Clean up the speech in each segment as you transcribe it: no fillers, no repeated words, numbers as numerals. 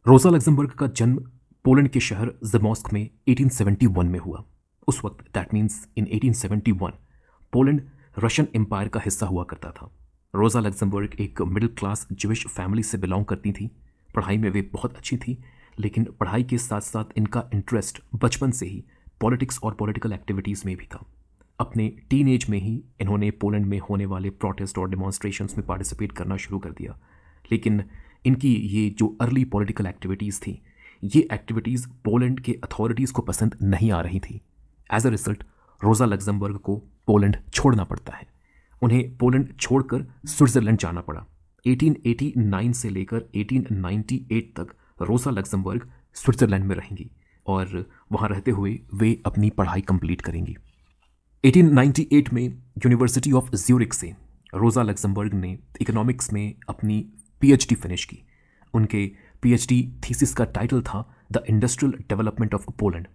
रोज़ा लग्जमबर्ग का जन्म पोलैंड के शहर ज़मोस्क में 1871 में हुआ। उस वक्त that means in 1871 Poland Russian empire का हिस्सा हुआ करता था। रोज़ा लग्जमबर्ग एक मिडिल क्लास ज्यूइश फैमिली से बिलोंग करती थी। पढ़ाई में वे बहुत अच्छी थी, लेकिन पढ़ाई के साथ साथ इनका इंटरेस्ट बचपन से ही पॉलिटिक्स और पॉलिटिकल एक्टिविटीज़ में भी था। अपने टीन एज में ही इन्होंने पोलैंड में होने वाले प्रोटेस्ट और डेमोन्स्ट्रेशंस में पार्टिसिपेट करना शुरू कर दिया। लेकिन इनकी ये जो अर्ली पॉलिटिकल एक्टिविटीज़ थी, ये एक्टिविटीज़ पोलैंड के अथॉरिटीज़ को पसंद नहीं आ रही थी। एज अ रिजल्ट रोज़ा लग्जमबर्ग को पोलैंड छोड़ना पड़ता है। उन्हें पोलैंड छोड़कर स्विट्ज़रलैंड जाना पड़ा। 1889 से लेकर 1898 तक रोज़ा लग्जमबर्ग स्विट्ज़रलैंड में रहेंगी और वहाँ रहते हुए वे अपनी पढ़ाई कंप्लीट करेंगी। 1898 में यूनिवर्सिटी ऑफ ज्यूरिख से रोज़ा लग्जमबर्ग ने इकोनॉमिक्स में अपनी पीएचडी फिनिश की। उनके पीएचडी थीसिस का टाइटल था the industrial development of Poland.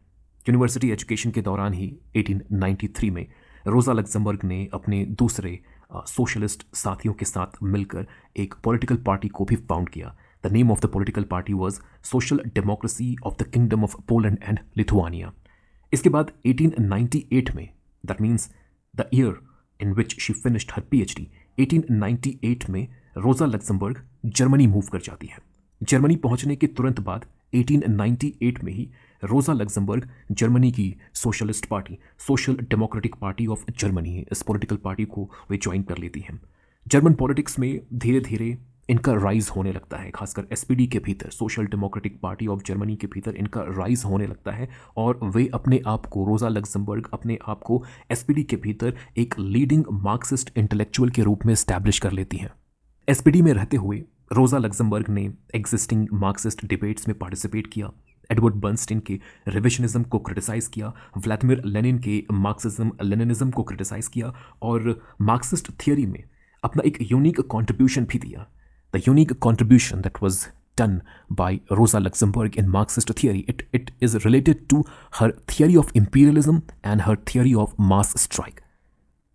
University education के दौरान ही 1893 में रोज़ा लग्जमबर्ग ने अपने दूसरे सोशलिस्ट साथियों के साथ मिलकर एक पॉलिटिकल पार्टी को भी फाउंड किया। The name of the political party was social democracy of the kingdom of Poland and Lithuania. इसके बाद 1898 में, that means the year in which she finished her PhD, 1898 में रोज़ा लग्जमबर्ग जर्मनी मूव कर जाती है। जर्मनी पहुंचने के तुरंत बाद 1898 में ही रोज़ा लग्जमबर्ग जर्मनी की socialist party, social democratic party of Germany, इस पॉलिटिकल पार्टी को वे ज्वाइन कर लेती हैं। जर्मन पॉलिटिक्स में धीरे धीरे इनका राइज होने लगता है, खासकर एसपीडी के भीतर, social democratic party of Germany के भीतर इनका राइज होने लगता है और वे अपने आप को, रोज़ा लग्जमबर्ग अपने आप को एसपीडी के भीतर एक लीडिंग मार्क्सिस्ट इंटेलेक्चुअल के रूप में एस्टैब्लिश कर लेती हैं। एसपीडी में रहते हुए रोज़ा लग्जमबर्ग ने एग्जिस्टिंग मार्क्सिस्ट डिबेट्स में पार्टिसिपेट किया, एडवर्ड बर्नस्टीन के रिविजनिज्म को क्रिटिसाइज़ किया, व्लादिमीर लेनिन के मार्क्सिज्म लेनिनिज्म को क्रिटिसाइज़ किया और मार्क्सिस्ट थियोरी में अपना एक यूनिक कॉन्ट्रीब्यूशन भी दिया। The unique contribution that was done by Rosa Luxemburg in Marxist theory. It is related to her theory of imperialism and her theory of mass strike.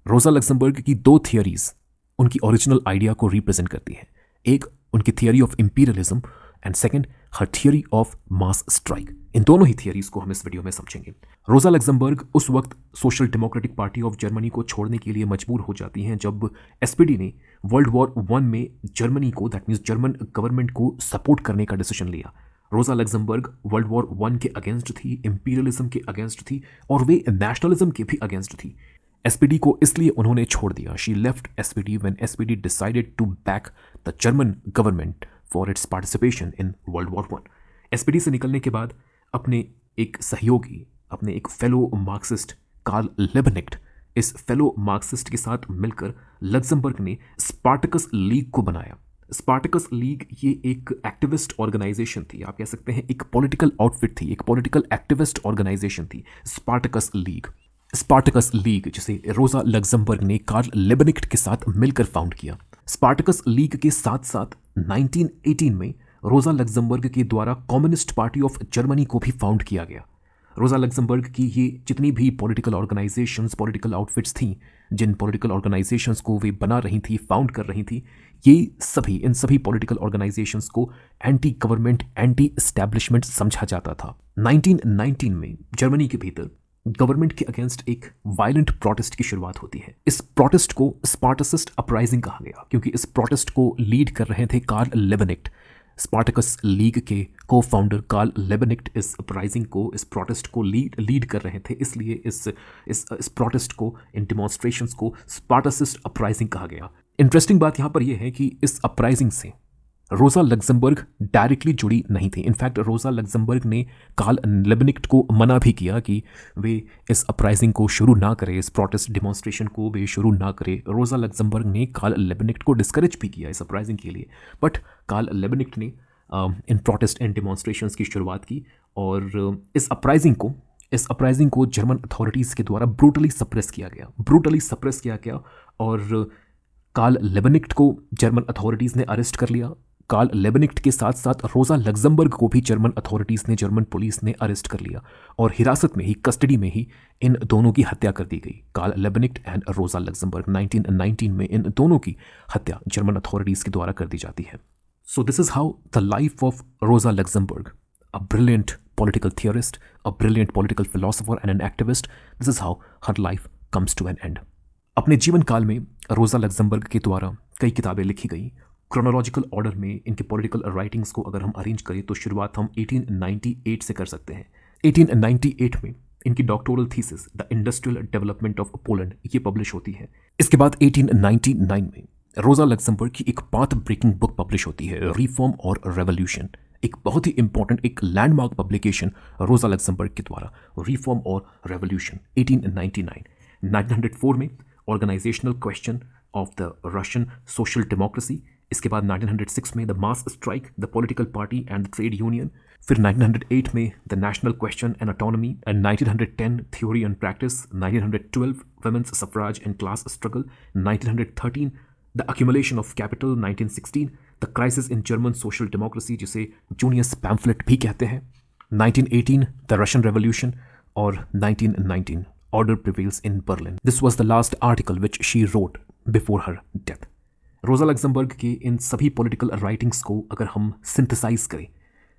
रोज़ा Luxembourg की दो theories उनकी original idea को represent करती है। एक उनकी theory of imperialism and second her theory of mass strike. इन दोनों ही थियोरीज को हम इस वीडियो में समझेंगे। रोज़ा लग्जमबर्ग उस वक्त social democratic party of Germany को छोड़ने के लिए मजबूर हो जाती हैं जब एसपीडी ने वर्ल्ड वॉर 1 में जर्मनी को, दैट मीन्स जर्मन गवर्नमेंट को सपोर्ट करने का डिसीजन लिया। रोज़ा लग्जमबर्ग वर्ल्ड वॉर 1 के अगेंस्ट थी, इंपीरियलिज्म के अगेंस्ट थी और वे नेशनलिज्म के भी अगेंस्ट थी। एसपीडी को इसलिए उन्होंने छोड़ दिया। She left SPD when SPD decided to back the German government for its participation in world war 1। SPD से निकलने के बाद अपने एक सहयोगी, अपने एक फेलो मार्क्सिस्ट कार्ल लेबनिक्ट, इस फेलो मार्क्सिस्ट के साथ मिलकर लग्जमबर्ग ने स्पार्टकस लीग को बनाया। स्पार्टकस लीग ये एक एक्टिविस्ट ऑर्गेनाइजेशन थी, आप कह सकते हैं एक पॉलिटिकल आउटफिट थी, एक पॉलिटिकल एक्टिविस्ट ऑर्गेनाइजेशन थी स्पार्टकस लीग। स्पार्टकस लीग जिसे रोज़ा लग्जमबर्ग ने कार्ल लेबनिक्ट के साथ मिलकर फाउंड किया। स्पार्टकस लीग के साथ साथ 1918 में रोज़ा लग्जमबर्ग के द्वारा कम्युनिस्ट पार्टी ऑफ जर्मनी को भी फाउंड किया गया। रोज़ा लग्जमबर्ग की ये जितनी भी पॉलिटिकल ऑर्गेनाइजेशंस, पॉलिटिकल आउटफिट्स थीं, जिन पॉलिटिकल ऑर्गेनाइजेशंस को वे बना रही थी, फाउंड कर रही थी, इन सभी पॉलिटिकल ऑर्गेनाइजेशंस को एंटी गवर्नमेंट, एंटी एस्टैब्लिशमेंट समझा जाता था। 1919 में जर्मनी के भीतर गवर्नमेंट के अगेंस्ट एक वायलेंट प्रोटेस्ट की शुरुआत होती है। इस प्रोटेस्ट को स्पार्टसिस्ट अपराइजिंग कहा गया क्योंकि इस प्रोटेस्ट को लीड कर रहे थे कार्ल लेबनिक्ट। स्पार्टकस लीग के को फाउंडर कार्ल लेबनिक्ट इस अपराइजिंग को, इस प्रोटेस्ट को लीड कर रहे थे, इसलिए इस प्रोटेस्ट को, इन डिमॉन्स्ट्रेशंस को स्पार्टसिस्ट अपराइजिंग कहा गया। इंटरेस्टिंग बात यहाँ पर यह है कि इस अपराइजिंग से रोज़ा लग्जमबर्ग डायरेक्टली जुड़ी नहीं थी। इनफैक्ट रोज़ा लग्जमबर्ग ने कार्ल लेबनिक्ट को मना भी किया कि वे इस अपराइजिंग को शुरू ना करें, इस प्रोटेस्ट डिमॉन्स्ट्रेशन को वे शुरू ना करें। रोज़ा लग्जमबर्ग ने कार्ल लेबनिक्ट को डिस्करेज भी किया इस अपराइजिंग के लिए, बट कार्ल लेबनिक्ट ने इन प्रोटेस्ट एंड डिमॉन्स्ट्रेशंस की शुरुआत की और इस अपराइजिंग को जर्मन अथॉरिटीज़ के द्वारा ब्रूटली सप्रेस किया गया और कार्ल लेबनिक्ट को जर्मन अथॉरिटीज़ ने अरेस्ट कर लिया। कार्ल लेबनिक्ट के साथ साथ रोज़ा लग्जमबर्ग को भी जर्मन अथॉरिटीज़ ने, जर्मन पुलिस ने अरेस्ट कर लिया और हिरासत में ही, कस्टडी में ही इन दोनों की हत्या कर दी गई। कार्ल लेबनिक्ट एंड रोज़ा लग्जमबर्ग 1919 में इन दोनों की हत्या जर्मन अथॉरिटीज़ के द्वारा कर दी जाती है। So this is how the life of Rosa Luxemburg, a brilliant political theorist, a brilliant political philosopher and an activist, this is how her life comes to an end. अपने जीवन काल में Rosa Luxemburg के द्वारा कई किताबें लिखी गई। क्रोनोलॉजिकल ऑर्डर में इनके पॉलिटिकल राइटिंग्स को अगर हम अरेंज करें तो शुरुआत हम 1898 से कर सकते हैं। 1898 में इनकी doctoral thesis the industrial development of Poland ये पब्लिश होती है। इसके बाद 1899 में रोजा लग्जमबर्ग की एक पाथ ब्रेकिंग बुक पब्लिश होती है, रिफॉर्म और रेवोल्यूशन। एक बहुत ही इंपॉर्टेंट, एक लैंडमार्क पब्लिकेशन रोजा लग्जमबर्ग के द्वारा, रिफॉर्म और रेवोल्यूशन 1899। 1904 में organisational question of the Russian social democracy. इसके बाद 1906 में the mass strike, the political party and the trade union. फिर 1908 में the national question and autonomy and 1910 theory and practice. 1912 women's suffrage and class struggle. 1913 the accumulation of capital. 1916 the crisis in German social democracy, जिसे Junius pamphlet भी कहते हैं। 1918 the Russian revolution और 1919 order prevails in Berlin. This was the last article which she wrote before her death. रोजा Luxemburg के इन सभी political writings को अगर हम सिंथेसाइज करें,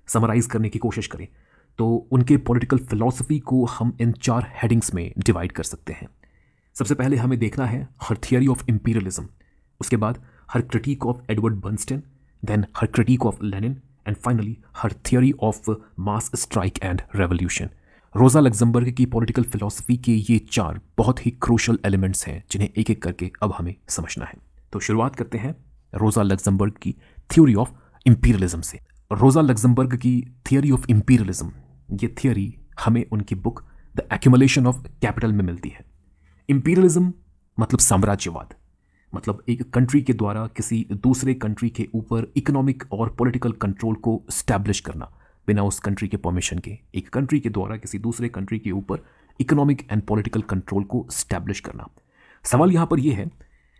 समराइज करने की कोशिश करें, तो उनके पॉलिटिकल फिलॉसफी को हम इन 4 हेडिंग्स में डिवाइड कर सकते हैं। सबसे पहले हमें देखना है हर थियरी ऑफ इंपीरियलिज्म, उसके बाद her critique of Edward Bernstein, then her critique of Lenin and finally her theory of mass strike and revolution. Rosa Luxemburg की पॉलिटिकल फिलॉसफी के ये 4 बहुत ही क्रूशल एलिमेंट्स हैं जिन्हें एक एक करके अब हमें समझना है। तो शुरुआत करते हैं रोजा लग्जमबर्ग की थ्योरी ऑफ इंपीरियलिज्म से। रोजा लग्जमबर्ग की थियरी ऑफ इंपीरियलिज्म, ये थियरी हमें उनकी book the accumulation of capital में मिलती है। इंपीरियलिज्म मतलब साम्राज्यवाद, मतलब एक कंट्री के द्वारा किसी दूसरे कंट्री के ऊपर इकोनॉमिक और पॉलिटिकल कंट्रोल को स्टैब्लिश करना बिना उस कंट्री के परमिशन के। एक कंट्री के द्वारा किसी दूसरे कंट्री के ऊपर इकोनॉमिक एंड पॉलिटिकल कंट्रोल को स्टैब्लिश करना। सवाल यहाँ पर यह है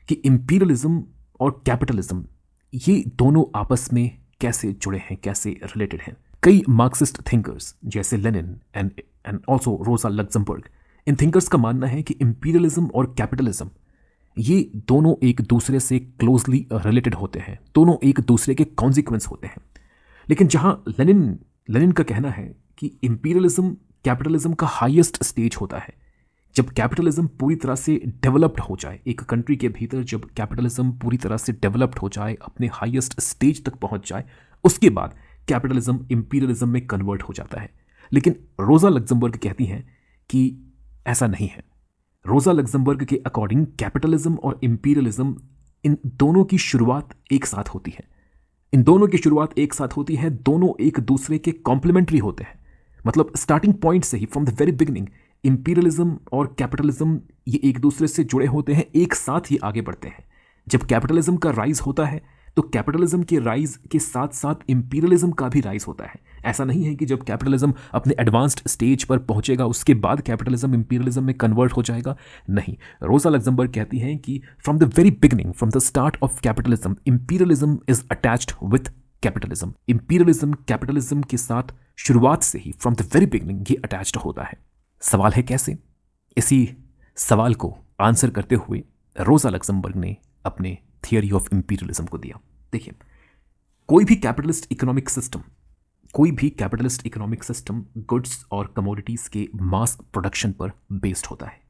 कि इंपीरियलिज्म और कैपिटलिज्म ये दोनों आपस में कैसे जुड़े हैं, कैसे रिलेटेड हैं। कई मार्क्सिस्ट थिंकर्स जैसे लेनिन एंड ऑल्सो रोजा लग्जमबर्ग, इन थिंकर्स का मानना है कि इंपीरियलिज्म और कैपिटलिज्म ये दोनों एक दूसरे से क्लोजली रिलेटेड होते हैं, दोनों एक दूसरे के कॉन्सिक्वेंस होते हैं। लेकिन जहां लेनिन का कहना है कि इंपीरियलिज्म कैपिटलिज्म का हाईएस्ट स्टेज होता है, जब कैपिटलिज्म पूरी तरह से डेवलप्ड हो जाए, एक कंट्री के भीतर जब कैपिटलिज्म पूरी तरह से डेवलप्ड हो जाए, अपने हाईएस्ट स्टेज तक पहुंच जाए, उसके बाद कैपिटलिज्म इंपीरियलिज्म में कन्वर्ट हो जाता है। लेकिन रोजा लग्जमबर्ग कहती हैं कि ऐसा नहीं है। रोजा लग्जमबर्ग के अकॉर्डिंग कैपिटलिज्म और इंपीरियलिज्म इन दोनों की शुरुआत एक साथ होती है। इन दोनों की शुरुआत एक साथ होती है, दोनों एक दूसरे के कॉम्प्लीमेंट्री होते हैं। मतलब स्टार्टिंग पॉइंट से ही, from the very beginning, imperialism और कैपिटलिज्म ये एक दूसरे से जुड़े होते हैं, एक साथ ही आगे बढ़ते हैं। जब कैपिटलिज्म का राइज होता है तो कैपिटलिज्म के राइज के साथ साथ इंपीरियलिज्म का भी राइज होता है। ऐसा नहीं है कि जब कैपिटलिज्म अपने एडवांस्ड स्टेज पर पहुंचेगा उसके बाद कैपिटलिज्म इंपीरियलिज्म में कन्वर्ट हो जाएगा, नहीं। रोजा लग्जमबर्ग कहती हैं कि from the very beginning, from the start of capitalism, imperialism is attached with capitalism. Imperialism capitalism के साथ शुरुआत से ही, फ्रॉम द वेरी बिगिनिंग, ये अटैच्ड होता है। सवाल है कैसे? इसी सवाल को आंसर करते हुए रोजा लग्जमबर्ग ने अपने थियरी ऑफ इंपीरियलिज्म को दिया। देखिए, कोई भी कैपिटलिस्ट इकोनॉमिक सिस्टम गुड्स और कमोडिटीज के मास प्रोडक्शन पर बेस्ड होता है।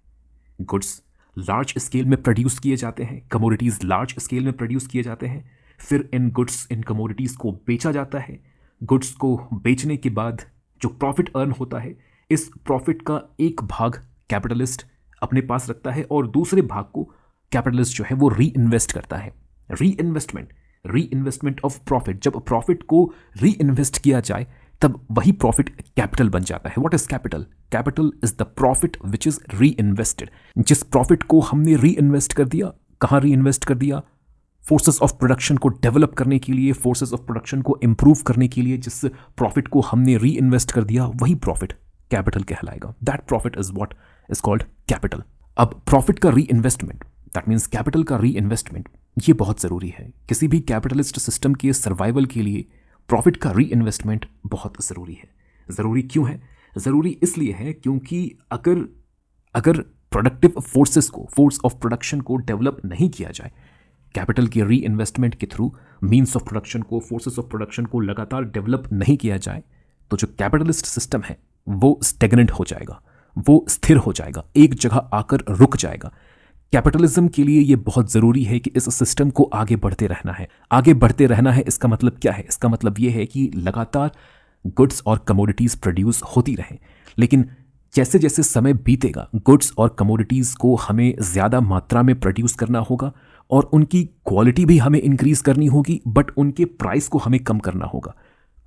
गुड्स लार्ज स्केल में प्रोड्यूस किए जाते हैं, कमोडिटीज लार्ज स्केल में प्रोड्यूस किए जाते हैं, फिर इन गुड्स, इन कमोडिटीज को बेचा जाता है। गुड्स को बेचने के बाद जो प्रॉफिट अर्न होता है, इस प्रॉफिट का एक भाग कैपिटलिस्ट अपने पास रखता है और दूसरे भाग को कैपिटलिस्ट जो है वो री इन्वेस्ट करता है। रीइन्वेस्टमेंट ऑफ प्रॉफिट, जब प्रॉफिट को री इन्वेस्ट किया जाए तब वही प्रॉफिट कैपिटल बन जाता है। What is capital? Capital is the profit which is री इन्वेस्टेड। जिस प्रॉफिट को हमने री इन्वेस्ट कर दिया, कहाँ री इन्वेस्ट कर दिया? फोर्सेस ऑफ प्रोडक्शन को डेवलप करने के लिए, फोर्सेस ऑफ प्रोडक्शन को इंप्रूव करने के लिए जिस प्रॉफिट को हमने री इन्वेस्ट कर दिया, वही प्रॉफिट कैपिटल कहलाएगा। That profit is what is called capital. अब प्रॉफिट का री इन्वेस्टमेंट, दैट मीन्स कैपिटल का री इन्वेस्टमेंट, ये बहुत ज़रूरी है। किसी भी कैपिटलिस्ट सिस्टम के सर्वाइवल के लिए प्रॉफिट का री इन्वेस्टमेंट बहुत ज़रूरी है। ज़रूरी क्यों है? ज़रूरी इसलिए है क्योंकि अगर प्रोडक्टिव फोर्सेस को, फोर्स ऑफ प्रोडक्शन को डेवलप नहीं किया जाए, कैपिटल की री इन्वेस्टमेंट के थ्रू मीन्स ऑफ प्रोडक्शन को, फोर्सेस ऑफ प्रोडक्शन को लगातार डेवलप नहीं किया जाए तो जो कैपिटलिस्ट सिस्टम है वो स्टेगनेंट हो जाएगा, वो स्थिर हो जाएगा, एक जगह आकर रुक जाएगा। कैपिटलिज्म के लिए ये बहुत ज़रूरी है कि इस सिस्टम को आगे बढ़ते रहना है। आगे बढ़ते रहना है इसका मतलब क्या है? इसका मतलब ये है कि लगातार गुड्स और कमोडिटीज़ प्रोड्यूस होती रहें, लेकिन जैसे जैसे समय बीतेगा गुड्स और कमोडिटीज़ को हमें ज़्यादा मात्रा में प्रोड्यूस करना होगा और उनकी क्वालिटी भी हमें इंक्रीज़ करनी होगी, बट उनके प्राइस को हमें कम करना होगा।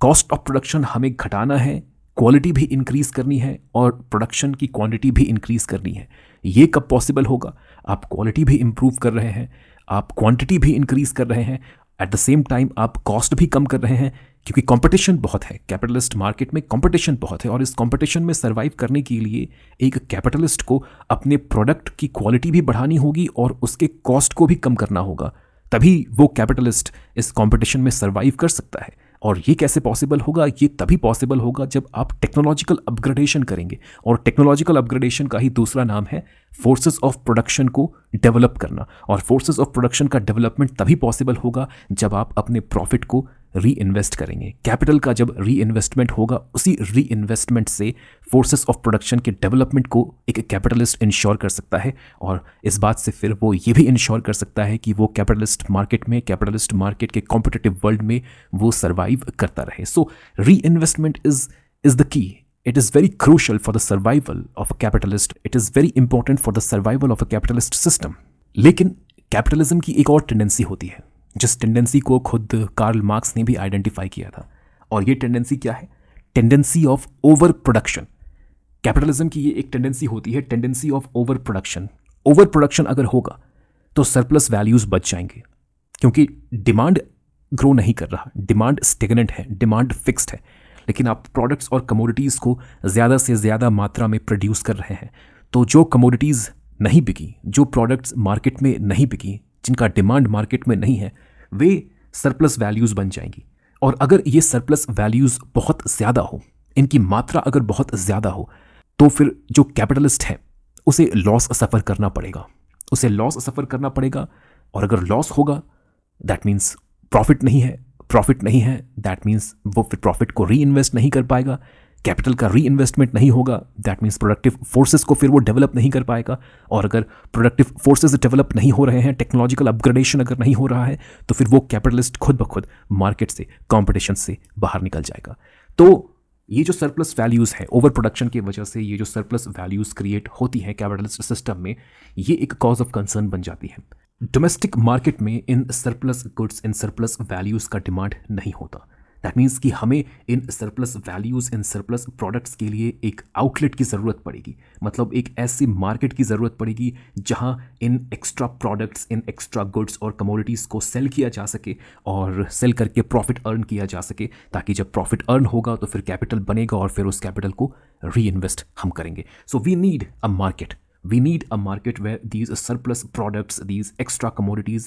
कॉस्ट ऑफ प्रोडक्शन हमें घटाना है, क्वालिटी भी इंक्रीज़ करनी है और प्रोडक्शन की क्वांटिटी भी इंक्रीज़ करनी है। ये कब पॉसिबल होगा? आप क्वालिटी भी इंप्रूव कर रहे हैं, आप क्वांटिटी भी इंक्रीज़ कर रहे हैं, एट द सेम टाइम आप कॉस्ट भी कम कर रहे हैं, क्योंकि कंपटीशन बहुत है। कैपिटलिस्ट मार्केट में कंपटीशन बहुत है और इस कंपटीशन में सर्वाइव करने के लिए एक कैपिटलिस्ट को अपने प्रोडक्ट की क्वालिटी भी बढ़ानी होगी और उसके कॉस्ट को भी कम करना होगा, तभी वो कैपिटलिस्ट इस कंपटीशन में सर्वाइव कर सकता है। और ये कैसे पॉसिबल होगा? ये तभी पॉसिबल होगा जब आप टेक्नोलॉजिकल अपग्रेडेशन करेंगे, और टेक्नोलॉजिकल अपग्रेडेशन का ही दूसरा नाम है फोर्सेस ऑफ प्रोडक्शन को डेवलप करना। और फोर्सेस ऑफ प्रोडक्शन का डेवलपमेंट तभी पॉसिबल होगा जब आप अपने प्रॉफिट को री इन्वेस्ट करेंगे। कैपिटल का जब री इन्वेस्टमेंट होगा, उसी री इन्वेस्टमेंट से फोर्सेस ऑफ प्रोडक्शन के डेवलपमेंट को एक कैपिटलिस्ट इंश्योर कर सकता है, और इस बात से फिर वो ये भी इंश्योर कर सकता है कि वो कैपिटलिस्ट मार्केट के कॉम्पिटिटिव वर्ल्ड में वो सर्वाइव करता रहे। सो री investment is the key. It is very crucial for the survival of a capitalist. It is very important for the survival of a capitalist system. लेकिन कैपिटलिज्म की एक और टेंडेंसी होती है, जिस टेंडेंसी को खुद कार्ल मार्क्स ने भी आइडेंटिफाई किया था, और ये टेंडेंसी क्या है? Tendency of over production. Capitalism की ये एक टेंडेंसी होती है, tendency of over production. Over production अगर होगा तो सरप्लस वैल्यूज बच जाएंगे, क्योंकि डिमांड ग्रो नहीं कर रहा, डिमांड स्टेगनेंट है, डिमांड फिक्स्ड है, लेकिन आप प्रोडक्ट्स और कमोडिटीज़ को ज़्यादा से ज़्यादा मात्रा में प्रोड्यूस कर रहे हैं। तो जो कमोडिटीज़ नहीं बिकी, जो प्रोडक्ट्स मार्केट में नहीं बिकी, जिनका डिमांड मार्केट में नहीं है, वे सरप्लस वैल्यूज़ बन जाएंगी। और अगर ये सरप्लस वैल्यूज़ बहुत ज़्यादा हो, इनकी मात्रा अगर बहुत ज़्यादा हो, तो फिर जो कैपिटलिस्ट है उसे लॉस सफ़र करना पड़ेगा, उसे लॉस सफ़र करना पड़ेगा। और अगर लॉस होगा दैट मीन्स प्रॉफिट नहीं है, प्रॉफिट नहीं है दैट मीन्स वो फिर प्रॉफिट को री इन्वेस्ट नहीं कर पाएगा, कैपिटल का री इन्वेस्टमेंट नहीं होगा दैट मीन्स प्रोडक्टिव फोर्सेस को फिर वो डेवलप नहीं कर पाएगा। और अगर प्रोडक्टिव फोर्सेस डेवलप नहीं हो रहे हैं, टेक्नोलॉजिकल अपग्रेडेशन अगर नहीं हो रहा है, तो फिर वो कैपिटलिस्ट खुद ब खुद मार्केट से, कॉम्पिटिशन से बाहर निकल जाएगा। तो ये जो सरप्लस वैल्यूज़ है, ओवर प्रोडक्शन की वजह से ये जो सरप्लस वैल्यूज़ क्रिएट होती हैं कैपिटलिस्ट सिस्टम में, ये एक कॉज ऑफ कंसर्न बन जाती है। डोमेस्टिक मार्केट में in surplus goods, in surplus values का डिमांड नहीं होता। दैट मीन्स कि हमें in surplus values, in surplus products के लिए एक आउटलेट की ज़रूरत पड़ेगी, मतलब एक ऐसी मार्केट की ज़रूरत पड़ेगी जहां इन एक्स्ट्रा प्रोडक्ट्स, इन एक्स्ट्रा गुड्स और कमोडिटीज़ को सेल किया जा सके और सेल करके प्रॉफिट अर्न किया जा सके, ताकि जब प्रॉफिट अर्न होगा तो फिर कैपिटल बनेगा और फिर उस कैपिटल को री इन्वेस्ट हम करेंगे। So we need a market. We need a market where these surplus products, these extra commodities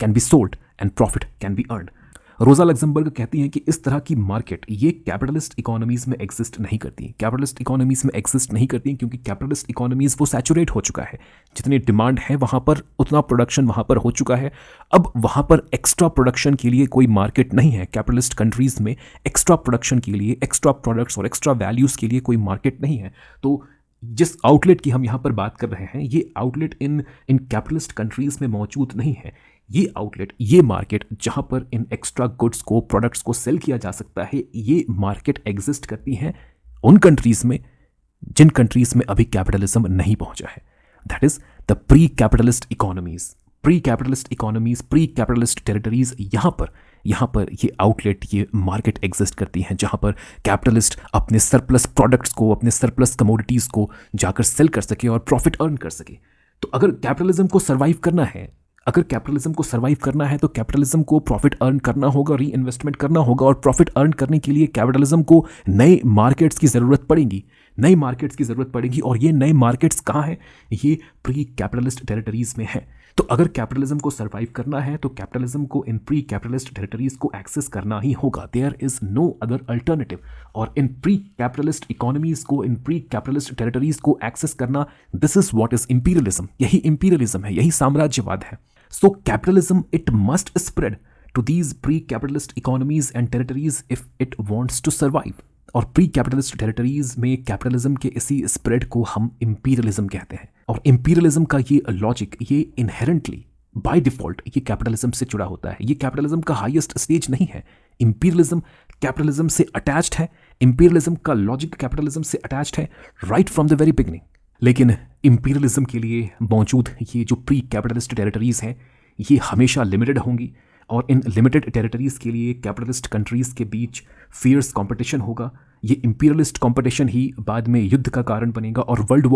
can be sold and profit can be earned. रोजा लग्जमबर्ग कहती हैं कि इस तरह की मार्केट ये कैपिटलिस्ट इकोनॉमीज़ में एग्जिस्ट नहीं करती। कैपिटलिस्ट इकोनॉमीज़ में एग्जिस्ट नहीं करती क्योंकि कैपिटलिस्ट इकोनॉमीज़ वो सैचुरेट हो चुका है, जितनी डिमांड है वहाँ पर उतना प्रोडक्शन वहाँ पर हो चुका है। अब वहाँ पर एक्स्ट्रा प्रोडक्शन के लिए कोई मार्केट नहीं है। कैपिटलिस्ट कंट्रीज़ में एक्स्ट्रा प्रोडक्शन के लिए, एक्स्ट्रा प्रोडक्ट्स और एक्स्ट्रा वैल्यूज़ के लिए कोई मार्केट नहीं है। तो जिस आउटलेट की हम यहाँ पर बात कर रहे हैं, ये आउटलेट इन कैपिटलिस्ट कंट्रीज़ में मौजूद नहीं है। ये आउटलेट, ये मार्केट जहाँ पर इन एक्स्ट्रा गुड्स को, प्रोडक्ट्स को सेल किया जा सकता है, ये मार्केट एग्जिस्ट करती हैं उन कंट्रीज़ में जिन कंट्रीज़ में अभी कैपिटलिज्म नहीं पहुँचा है। That is the pre capitalist economies, pre capitalist economies, pre capitalist territories. यहाँ पर ये आउटलेट, ये मार्केट एग्जिस्ट करती हैं जहाँ पर कैपिटलिस्ट अपने सरप्लस प्रोडक्ट्स को, अपने सरप्लस कमोडिटीज़ को जाकर सेल कर सके और प्रॉफिट अर्न कर सके। तो अगर कैपिटलिज्म को सर्वाइव करना है, अगर कैपिटलिज्म को सर्वाइव करना है तो कैपिटलिज्म को प्रॉफिट अर्न करना होगा, री इन्वेस्टमेंट करना होगा, और प्रॉफिट अर्न करने के लिए कैपिटलिज्म को नए मार्केट्स की ज़रूरत पड़ेगी, नई मार्केट्स की ज़रूरत पड़ेगी। और ये नए मार्केट्स कहाँ हैं? ये प्री कैपिटलिस्ट टेरिटरीज़ में है। तो अगर कैपिटलिज्म को सर्वाइव करना है तो कैपिटलिज्म को इन प्री कैपिटलिस्ट टेरिटरीज़ को एक्सेस करना ही होगा। There is no other alternative. और इन प्री कैपिटलिस्ट इकोनॉमीज़ को, इन प्री कैपिटलिस्ट टेरिटरीज़ को एक्सेस करना, this is what is imperialism. यही इंपीरियलिज्म है, यही साम्राज्यवाद है। So capitalism, it must spread to these pre-capitalist economies and territories if it wants to survive. और pre capitalist territories में कैपिटलिज्म के इसी स्प्रेड को हम इंपीरियलिज्म कहते हैं। और इंपीरियलिज्म का ये लॉजिक, ये इनहेरेंटली बाय डिफॉल्ट ये कैपिटलिज्म से जुड़ा होता है। ये कैपिटलिज्म का हाईएस्ट स्टेज नहीं है। इंपीरियलिज्म कैपिटलिज्म से अटैच्ड है। इंपीरियलिज्म का लॉजिक कैपिटलिज्म से अटैच्ड है right from the very beginning. लेकिन इंपीरियलिज्म के लिए मौजूद ये जो प्री कैपिटलिस्ट टेरिटरीज हैं, ये हमेशा लिमिटेड होंगी। और इन लिमिटेड टेरिटरीज के लिए कैपिटलिस्ट कंट्रीज के बीच फियर्स कंपटीशन होगा। ये इंपीरियलिस्ट कंपटीशन ही बाद में युद्ध का कारण बनेगा। और वर्ल्ड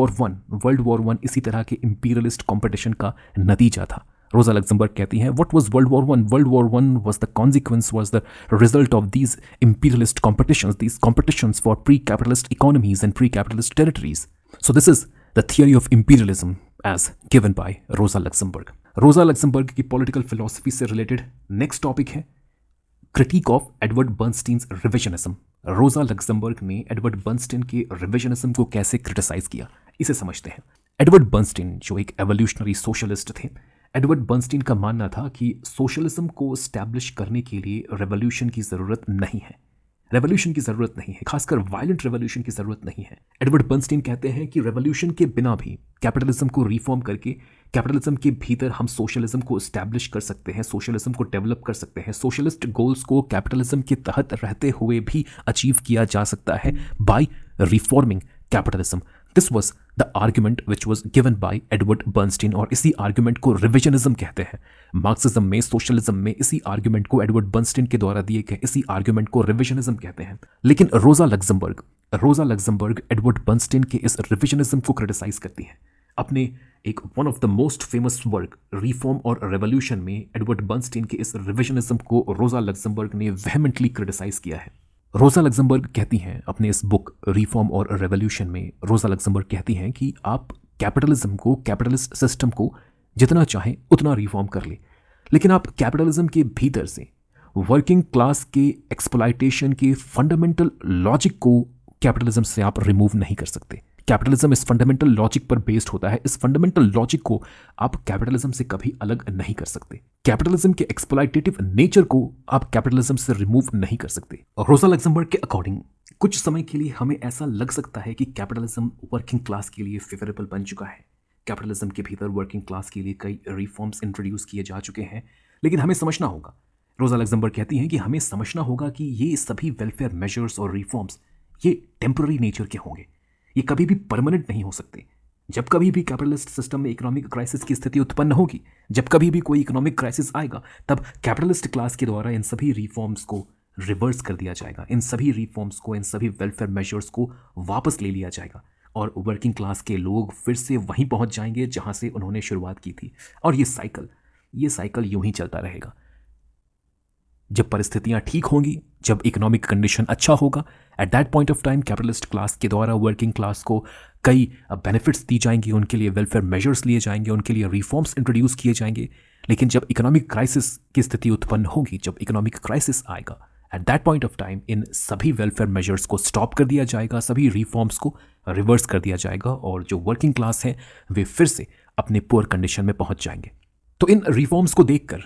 वॉर वन इसी तरह के इंपीरियलिस्ट कंपटीशन का नतीजा था। रोजा लग्जमबर्ग कहती हैं, what was world war one? World war one was the consequence, was the result of these imperialist competitions, these competitions for pre capitalist economies and pre capitalist territories. So this is the theory of imperialism as given by Rosa Luxemburg. Rosa Luxemburg की political philosophy से related next topic है critique of Edward Bernstein's revisionism. Rosa Luxemburg ने Edward Bernstein के revisionism को कैसे criticize किया, इसे समझते हैं। एडवर्ड बर्नस्टीन जो एक एवोल्यूशनरी सोशलिस्ट थे, एडवर्ड बर्नस्टीन का मानना था कि सोशलिज्म को स्टैब्लिश करने के लिए रेवोल्यूशन की ज़रूरत नहीं है। रेवोल्यूशन की ज़रूरत नहीं है, खासकर वायलेंट रेवोल्यूशन की ज़रूरत नहीं है। एडवर्ड बर्नस्टीन कहते हैं कि रेवोल्यूशन के बिना भी कैपिटलिज्म को रिफॉर्म करके कैपिटलिज्म के भीतर हम सोशलिज्म को एस्टैब्लिश कर सकते हैं, सोशलिज्म को डेवलप कर सकते हैं। सोशलिस्ट गोल्स को कैपिटलिज्म के तहत रहते हुए भी अचीव किया जा सकता है by reforming capitalism. This was the argument which was given by Edward Bernstein. और इसी आर्ग्यूमेंट को रिविजनिज्म कहते हैं। मार्क्सिज्म में, सोशलिज्म में इसी आर्ग्यूमेंट को, एडवर्ड बर्नस्टीन के द्वारा दिए गए इसी आर्ग्यूमेंट को रिविजनिज्म कहते हैं। लेकिन रोजा लग्जमबर्ग एडवर्ड बर्नस्टीन के इस रिविजनिज्म को क्रिटिसाइज करती है। अपने एक one of the most famous work reform और रेवोल्यूशन में एडवर्ड बर्नस्टीन के इस रिविजनिज्म को रोजा लग्जमबर्ग ने वेहेमेंटली क्रिटिसाइज किया है। रोजा लग्जमबर्ग कहती हैं अपने इस बुक रिफॉर्म और रेवोल्यूशन में, रोजा लग्जमबर्ग कहती हैं कि आप कैपिटलिज्म को, कैपिटलिस्ट सिस्टम को जितना चाहें उतना रिफॉर्म कर ले, लेकिन आप कैपिटलिज्म के भीतर से वर्किंग क्लास के एक्सप्लॉयटेशन के फंडामेंटल लॉजिक को कैपिटलिज्म से आप रिमूव नहीं कर सकते। कैपिटलिज्म इस फंडामेंटल लॉजिक पर बेस्ड होता है। इस फंडामेंटल लॉजिक को आप कैपिटलिज्म से कभी अलग नहीं कर सकते। कैपिटलिज्म के एक्सप्लॉयटेटिव नेचर को आप कैपिटलिज्म से रिमूव नहीं कर सकते। और रोजा लग्जमबर्ग के अकॉर्डिंग कुछ समय के लिए हमें ऐसा लग सकता है कि कैपिटलिज्म वर्किंग क्लास के लिए फेवरेबल बन चुका है। कैपिटलिज्म के भीतर वर्किंग क्लास के लिए कई रिफॉर्म्स इंट्रोड्यूस किए जा चुके हैं, लेकिन हमें समझना होगा, रोजा लग्जमबर्ग कहती हैं कि हमें समझना होगा कि ये सभी वेलफेयर मेजर्स और रिफॉर्म्स ये टेम्पररी नेचर के होंगे, ये कभी भी परमानेंट नहीं हो सकते। जब कभी भी कैपिटलिस्ट सिस्टम में इकोनॉमिक क्राइसिस की स्थिति उत्पन्न होगी, जब कभी भी कोई इकोनॉमिक क्राइसिस आएगा, तब कैपिटलिस्ट क्लास के द्वारा इन सभी रिफॉर्म्स को रिवर्स कर दिया जाएगा। इन सभी रिफॉर्म्स को, इन सभी वेलफेयर मेजर्स को वापस ले लिया जाएगा और वर्किंग क्लास के लोग फिर से वहीं पहुंच जाएंगे जहां से उन्होंने शुरुआत की थी। और ये साइकिल यूं ही चलता रहेगा। जब परिस्थितियां ठीक होंगी, जब इकोनॉमिक कंडीशन अच्छा होगा, at that point of time capitalist class के द्वारा वर्किंग क्लास को कई बेनिफिट्स दी जाएंगी, उनके लिए वेलफेयर मेजर्स लिए जाएंगे, उनके लिए रिफॉर्म्स इंट्रोड्यूस किए जाएंगे। लेकिन जब इकोनॉमिक क्राइसिस की स्थिति उत्पन्न होगी, जब इकोनॉमिक क्राइसिस आएगा, at that point of time in सभी वेलफेयर मेजर्स को स्टॉप कर दिया जाएगा, सभी रिफॉर्म्स को रिवर्स कर दिया जाएगा और जो वर्किंग क्लास है वे फिर से अपने पुअर कंडीशन में पहुंच जाएंगे। तो इन रिफॉर्म्स को देखकर,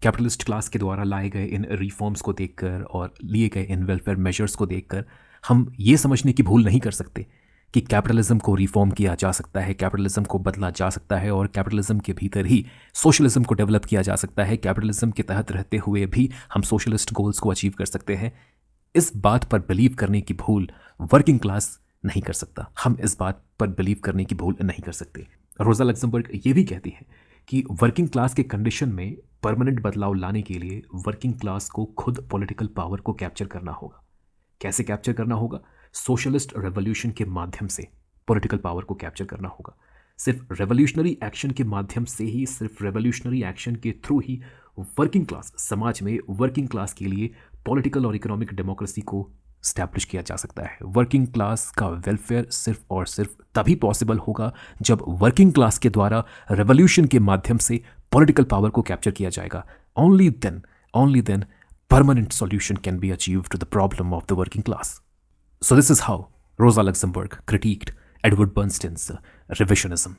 कैपिटलिस्ट क्लास के द्वारा लाए गए इन रिफॉर्म्स को देखकर और लिए गए इन वेलफेयर मेजर्स को देखकर हम ये समझने की भूल नहीं कर सकते कि कैपिटलिज्म को रिफॉर्म किया जा सकता है, कैपिटलिज्म को बदला जा सकता है और कैपिटलिज्म के भीतर ही सोशलिज्म को डेवलप किया जा सकता है। कैपिटलिज्म के तहत रहते हुए भी हम सोशलिस्ट गोल्स को अचीव कर सकते हैं। इस बात पर बिलीव करने की भूल वर्किंग क्लास नहीं कर सकता। हम इस बात पर बिलीव करने की भूल नहीं कर सकते। रोजा लग्जमबर्ग ये भी कहती है कि वर्किंग क्लास के कंडीशन में परमानेंट बदलाव लाने के लिए वर्किंग क्लास को खुद पॉलिटिकल पावर को कैप्चर करना होगा। कैसे कैप्चर करना होगा? सोशलिस्ट रेवोल्यूशन के माध्यम से पॉलिटिकल पावर को कैप्चर करना होगा। सिर्फ रेवोल्यूशनरी एक्शन के माध्यम से ही, सिर्फ रेवोल्यूशनरी एक्शन के थ्रू ही वर्किंग क्लास, समाज में वर्किंग क्लास के लिए पॉलिटिकल और इकोनॉमिक डेमोक्रेसी को स्टैब्लिश किया जा सकता है। वर्किंग क्लास का वेलफेयर सिर्फ और सिर्फ तभी पॉसिबल होगा जब वर्किंग क्लास के द्वारा रेवोल्यूशन के माध्यम से पॉलिटिकल पावर को कैप्चर किया जाएगा। Only then permanent solution can be achieved to the problem of the working class. So this is how Rosa Luxemburg critiqued Edward Bernstein's revisionism.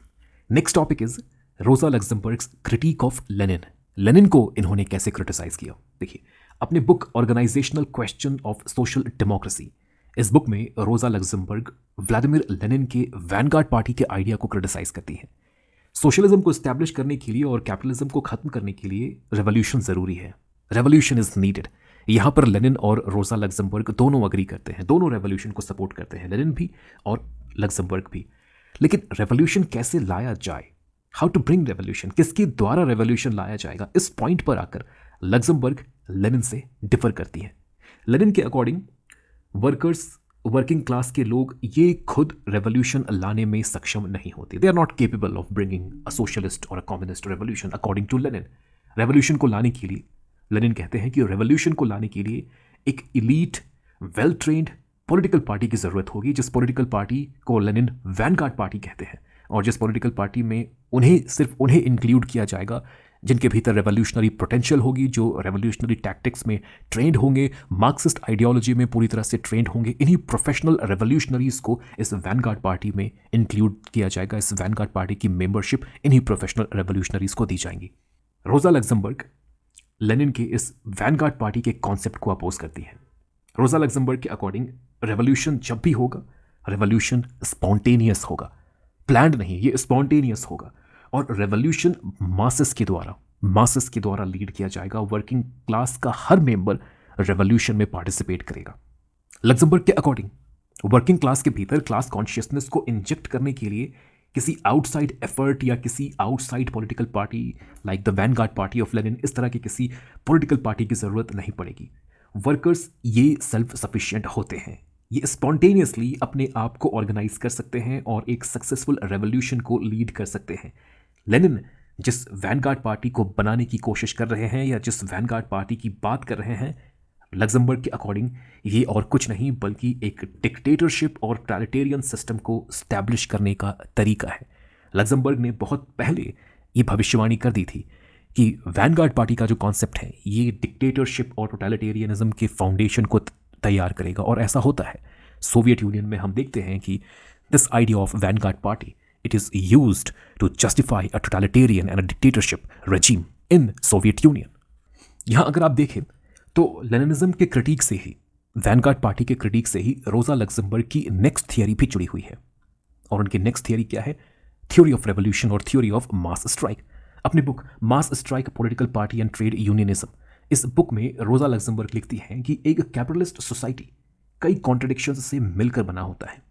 Next topic is Rosa Luxemburg's critique of Lenin. Lenin को इन्होंने कैसे criticize किया? देखिए, अपने book organizational question of social democracy, इस book में Rosa Luxemburg Vladimir Lenin के vanguard party के आइडिया को क्रिटिसाइज करती हैं। सोशलिज्म को इस्टेब्लिश करने के लिए और कैपिटलिज्म को खत्म करने के लिए रेवोल्यूशन जरूरी है, रेवोल्यूशन इज नीडेड। यहाँ पर लेनिन और रोजा लग्जमबर्ग दोनों अग्री करते हैं, दोनों रेवोल्यूशन को सपोर्ट करते हैं, लेनिन भी और लग्जमबर्ग भी। लेकिन रेवोल्यूशन कैसे लाया जाए, हाउ टू ब्रिंग रेवोल्यूशन, किसके द्वारा रेवोल्यूशन लाया जाएगा, इस पॉइंट पर आकर लग्जमबर्ग लेनिन से डिफर करती हैं। लेनिन के अकॉर्डिंग वर्किंग क्लास के लोग ये खुद रेवोल्यूशन लाने में सक्षम नहीं होते, they are not capable of bringing a socialist और a communist revolution according to Lenin. Revolution को लाने के लिए लेनिन कहते हैं कि रेवोल्यूशन को लाने के लिए एक elite well trained political party की ज़रूरत होगी, जिस पॉलिटिकल पार्टी को लेनिन वैनगार्ड पार्टी कहते हैं, और जिस पॉलिटिकल पार्टी में सिर्फ उन्हें इंक्लूड किया जाएगा जिनके भीतर रेवोल्यूशनरी पोटेंशियल होगी, जो रेवोल्यूशनरी टैक्टिक्स में ट्रेंड होंगे, मार्क्सिस्ट आइडियोलॉजी में पूरी तरह से ट्रेंड होंगे। इन्हीं प्रोफेशनल रेवोल्यूशनरीज को इस वैनगार्ड पार्टी में इंक्लूड किया जाएगा, इस वैनगार्ड पार्टी की मेंबरशिप इन्हीं प्रोफेशनल रेवोल्यूशनरीज को दी जाएंगी। रोजा लग्जमबर्ग लेनिन के इस वैनगार्ड पार्टी के कॉन्सेप्ट को अपोज करती है। रोजा लग्जमबर्ग के अकॉर्डिंग रेवोल्यूशन जब भी होगा, रेवोल्यूशन स्पॉन्टेनियस होगा, प्लान्ड नहीं, ये स्पॉन्टेनियस होगा, और रेवोल्यूशन मासेस के द्वारा लीड किया जाएगा। वर्किंग क्लास का हर मेंबर रेवोल्यूशन में पार्टिसिपेट करेगा। लग्जमबर्ग के अकॉर्डिंग वर्किंग क्लास के भीतर क्लास कॉन्शियसनेस को इंजेक्ट करने के लिए किसी आउटसाइड एफर्ट या किसी outside political party like the Vanguard party of Lenin, इस तरह की किसी पॉलिटिकल पार्टी की ज़रूरत नहीं पड़ेगी। वर्कर्स ये सेल्फ सफिशिएंट होते हैं, ये स्पॉन्टेनियसली अपने आप को ऑर्गेनाइज कर सकते हैं और एक सक्सेसफुल रेवोल्यूशन को लीड कर सकते हैं। लेनिन जिस वैनगार्ड पार्टी को बनाने की कोशिश कर रहे हैं या जिस वैनगार्ड पार्टी की बात कर रहे हैं, लग्जमबर्ग के अकॉर्डिंग ये और कुछ नहीं बल्कि एक डिक्टेटरशिप और टोटलिटेरियन सिस्टम को स्टैब्लिश करने का तरीका है। लग्जमबर्ग ने बहुत पहले ये भविष्यवाणी कर दी थी कि वैनगार्ड पार्टी का जो कॉन्सेप्ट है ये डिक्टेटरशिप और टोटलिटेरियनिज्म के फाउंडेशन को तैयार करेगा, और ऐसा होता है। सोवियत यूनियन में हम देखते हैं कि this idea of vanguard party it is used to justify a totalitarian and a dictatorship regime in Soviet Union. यहाँ अगर आप देखें तो लेनिनिज्म के क्रिटिक से ही, वैनगार्ड पार्टी के क्रिटिक से ही रोजा लग्जमबर्ग की नेक्स्ट थियरी भी जुड़ी हुई है। और उनकी नेक्स्ट थियरी क्या है? थ्योरी ऑफ रेवोल्यूशन और थ्योरी ऑफ मास स्ट्राइक। अपनी book mass strike political party and trade unionism, इस बुक में रोजा लग्जमबर्ग लिखती हैं कि एक कैपिटलिस्ट सोसाइटी कई कॉन्ट्रडिक्शंस से मिलकर बना होता है।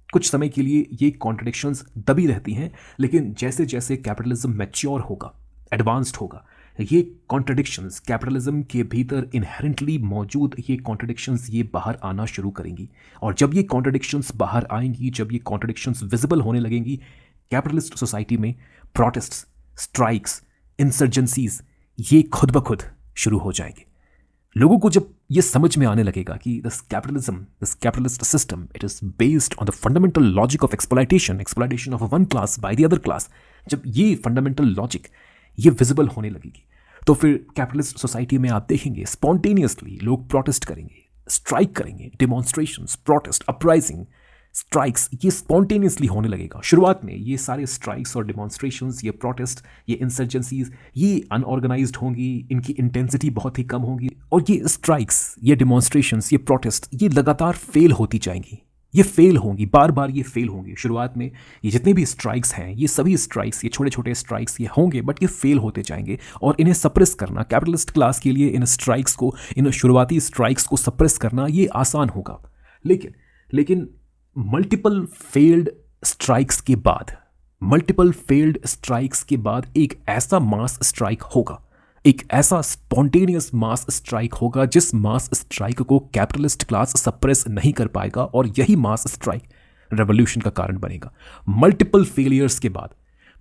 कुछ समय के लिए ये कॉन्ट्रडिक्शंस दबी रहती हैं, लेकिन जैसे जैसे कैपिटलिज्म मैच्योर होगा, एडवांस्ड होगा, ये कॉन्ट्रडिक्शंस कैपिटलिज्म के भीतर इनहेरेंटली मौजूद ये कॉन्ट्रडिक्शंस ये बाहर आना शुरू करेंगी। और जब ये कॉन्ट्रडिक्शंस बाहर आएंगी, जब ये कॉन्ट्रडिक्शंस विजिबल होने लगेंगी, कैपिटलिस्ट सोसाइटी में प्रोटेस्ट्स, स्ट्राइक्स, इंसर्जेंसीज ये खुद ब खुद शुरू हो जाएंगे। लोगों को जब ये समझ में आने लगेगा कि this capitalist system it is based on the fundamental logic of exploitation of one class by the other class, जब ये फंडामेंटल लॉजिक ये विजिबल होने लगेगी तो फिर कैपिटलिस्ट सोसाइटी में आप देखेंगे स्पॉन्टेनियसली लोग प्रोटेस्ट करेंगे, स्ट्राइक करेंगे, डिमॉन्स्ट्रेशंस, प्रोटेस्ट, अपराइजिंग, स्ट्राइक्स ये स्पॉन्टेनियसली होने लगेगा। शुरुआत में ये सारे स्ट्राइक्स और डिमॉन्स्ट्रेशंस, ये प्रोटेस्ट, ये इंसर्जेंसीज ये अनऑर्गेनाइज्ड होंगी, इनकी इंटेंसिटी बहुत ही कम होगी, और ये स्ट्राइक्स, ये डिमॉन्स्ट्रेशंस, ये प्रोटेस्ट ये लगातार फेल होती जाएंगी, ये फेल होंगी, बार बार ये फेल होंगी। शुरुआत में ये जितने भी स्ट्राइक्स हैं, ये सभी स्ट्राइक्स, ये छोटे छोटे स्ट्राइक्स ये होंगे, बट ये फेल होते जाएंगे। और इन्हें सप्रेस करना कैपिटलिस्ट क्लास के लिए, इन स्ट्राइक्स को, इन शुरुआती स्ट्राइक्स को सप्रेस करना ये आसान होगा। लेकिन मल्टीपल फेल्ड स्ट्राइक्स के बाद एक ऐसा मास स्ट्राइक होगा, एक ऐसा स्पॉन्टेनियस मास स्ट्राइक होगा जिस मास स्ट्राइक को कैपिटलिस्ट क्लास सप्रेस नहीं कर पाएगा, और यही मास स्ट्राइक रेवोल्यूशन का कारण बनेगा। मल्टीपल फेलियर्स के बाद,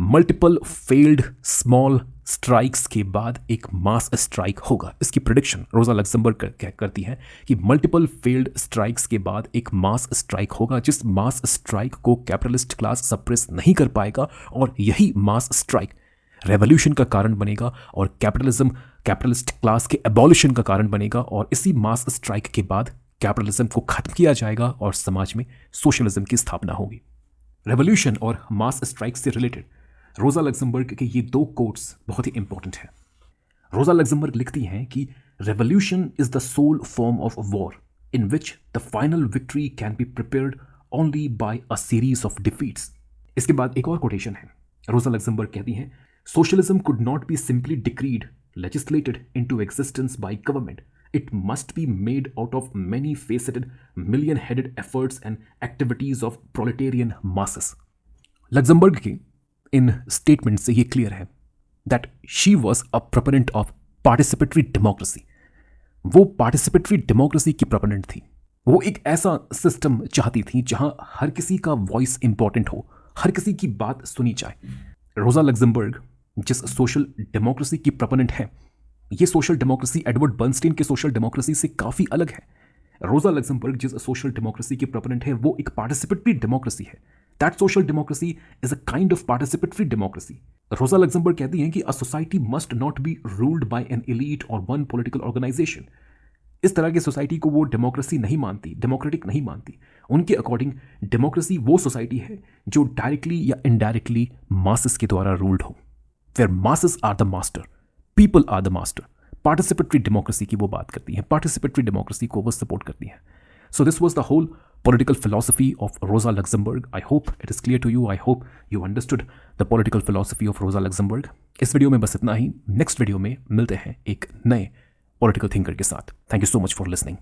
मल्टीपल फेल्ड स्मॉल स्ट्राइक्स के बाद एक मास स्ट्राइक होगा। इसकी प्रेडिक्शन रोजा लग्जमबर्ग करती है कि मल्टीपल फेल्ड स्ट्राइक्स के बाद एक मास स्ट्राइक होगा जिस मास स्ट्राइक को कैपिटलिस्ट क्लास सप्रेस नहीं कर पाएगा, और यही मास स्ट्राइक रेवोल्यूशन का कारण बनेगा और कैपिटलिस्ट क्लास के एबॉलिशन का कारण बनेगा। और इसी मास स्ट्राइक के बाद कैपिटलिज्म को खत्म किया जाएगा और समाज में सोशलिज्म की स्थापना होगी। रेवोल्यूशन और मास स्ट्राइक से रिलेटेड रोजा लग्जमबर्ग के ये दो कोट्स बहुत ही इंपॉर्टेंट हैं। रोजा लग्जमबर्ग लिखती हैं कि revolution is the sole form of war in which the final victory can be prepared only by a series of defeats. इसके बाद एक और कोटेशन है। रोजा लग्जमबर्ग कहती हैं, socialism could not be simply decreed legislated into existence by government. It must be made out of many faceted, million headed efforts and activities of proletarian masses. Luxembourg के इन statement से ये clear है that she was a proponent of participatory democracy. वो participatory democracy की proponent थी। वो एक ऐसा सिस्टम चाहती थी जहां हर किसी का वॉइस इंपॉर्टेंट हो, हर किसी की बात सुनी जाए। रोजा लग्जमबर्ग जिस सोशल डेमोक्रेसी की प्रोपोनेंट है, ये सोशल डेमोक्रेसी एडवर्ड बर्नस्टीन के सोशल डेमोक्रेसी से काफ़ी अलग है। रोजा लग्जमबर्ग जिस सोशल डेमोक्रेसी की प्रोपोनेंट है वो एक पार्टिसिपेटरी डेमोक्रेसी है। That social democracy is a kind of participatory democracy. रोजा लग्जमबर्ग कहती हैं कि a society must not be ruled by N elite और वन पॉलिटिकल ऑर्गेनाइजेशन। इस तरह की सोसाइटी को वो डेमोक्रेसी नहीं मानती, डेमोक्रेटिक नहीं मानती। उनके अकॉर्डिंग डेमोक्रेसी वो सोसाइटी है जो डायरेक्टली या इनडायरेक्टली मासेस के द्वारा रूल्ड हो, where masses are the master, people are the master. Participatory democracy की वो बात करती हैं, पार्टिसिपेटरी डेमोक्रेसी को वो सपोर्ट करती हैं। So this was the whole political philosophy of Rosa Luxemburg. I hope it is clear to you. I hope you understood the political philosophy of Rosa Luxemburg. इस वीडियो में बस इतना ही। Next video में मिलते हैं एक नए पॉलिटिकल थिंकर के साथ। Thank you so much for listening.